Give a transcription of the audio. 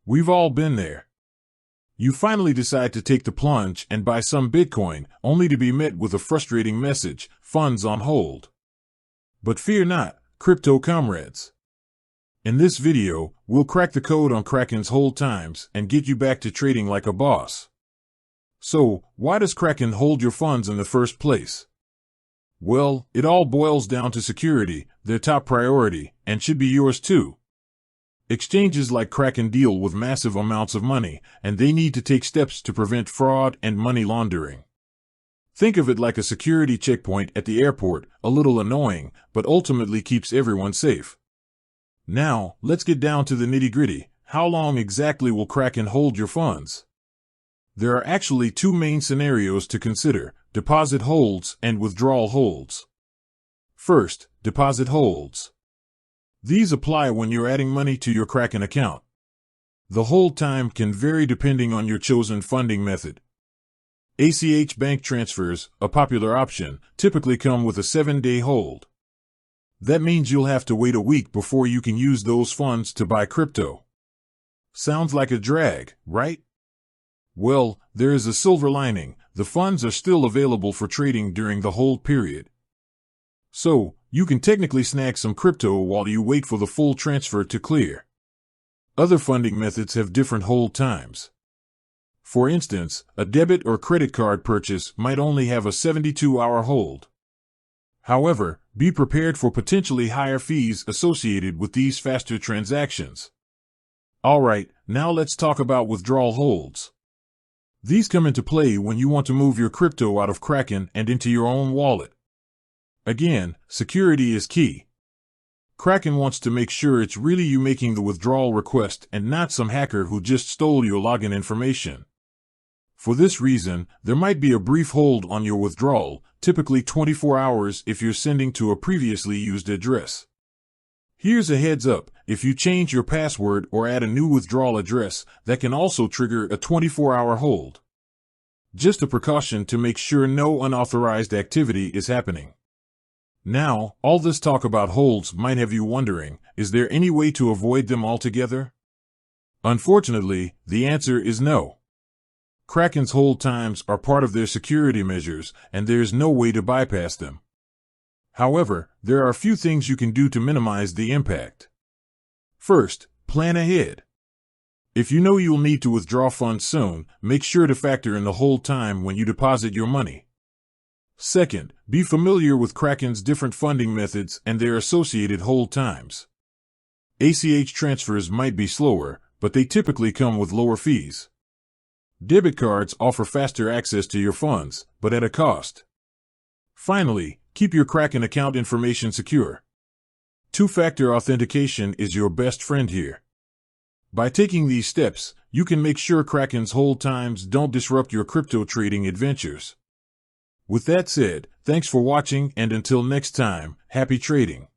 We've all been there. You finally decide to take the plunge and buy some Bitcoin, only to be met with a frustrating message: funds on hold. But fear not, crypto comrades. In this video, we'll crack the code on Kraken's hold times and get you back to trading like a boss. So, why does Kraken hold your funds in the first place? Well, it all boils down to security, their top priority, and should be yours too. Exchanges like Kraken deal with massive amounts of money, and they need to take steps to prevent fraud and money laundering. Think of it like a security checkpoint at the airport, a little annoying, but ultimately keeps everyone safe. Now, let's get down to the nitty-gritty. How long exactly will Kraken hold your funds? There are actually two main scenarios to consider: deposit holds and withdrawal holds. First, deposit holds. These apply when you're adding money to your Kraken account. The hold time can vary depending on your chosen funding method. ACH bank transfers, a popular option, typically come with a 7-day hold. That means you'll have to wait a week before you can use those funds to buy crypto. Sounds like a drag, right? Well, there is a silver lining: the funds are still available for trading during the hold period. So, you can technically snag some crypto while you wait for the full transfer to clear. Other funding methods have different hold times. For instance, a debit or credit card purchase might only have a 72-hour hold. However, be prepared for potentially higher fees associated with these faster transactions. Alright, now let's talk about withdrawal holds. These come into play when you want to move your crypto out of Kraken and into your own wallet. Again, security is key. Kraken wants to make sure it's really you making the withdrawal request and not some hacker who just stole your login information. For this reason, there might be a brief hold on your withdrawal, typically 24 hours if you're sending to a previously used address. Here's a heads up: if you change your password or add a new withdrawal address, that can also trigger a 24-hour hold. Just a precaution to make sure no unauthorized activity is happening. Now, all this talk about holds might have you wondering, is there any way to avoid them altogether? Unfortunately, the answer is no. Kraken's hold times are part of their security measures, and there's no way to bypass them. However, there are a few things you can do to minimize the impact. First, plan ahead. If you know you'll need to withdraw funds soon, make sure to factor in the hold time when you deposit your money. Second, be familiar with Kraken's different funding methods and their associated hold times. ACH transfers might be slower, but they typically come with lower fees. Debit cards offer faster access to your funds, but at a cost. Finally, keep your Kraken account information secure. Two-factor authentication is your best friend here. By taking these steps, you can make sure Kraken's hold times don't disrupt your crypto trading adventures. With that said, thanks for watching, and until next time, happy trading.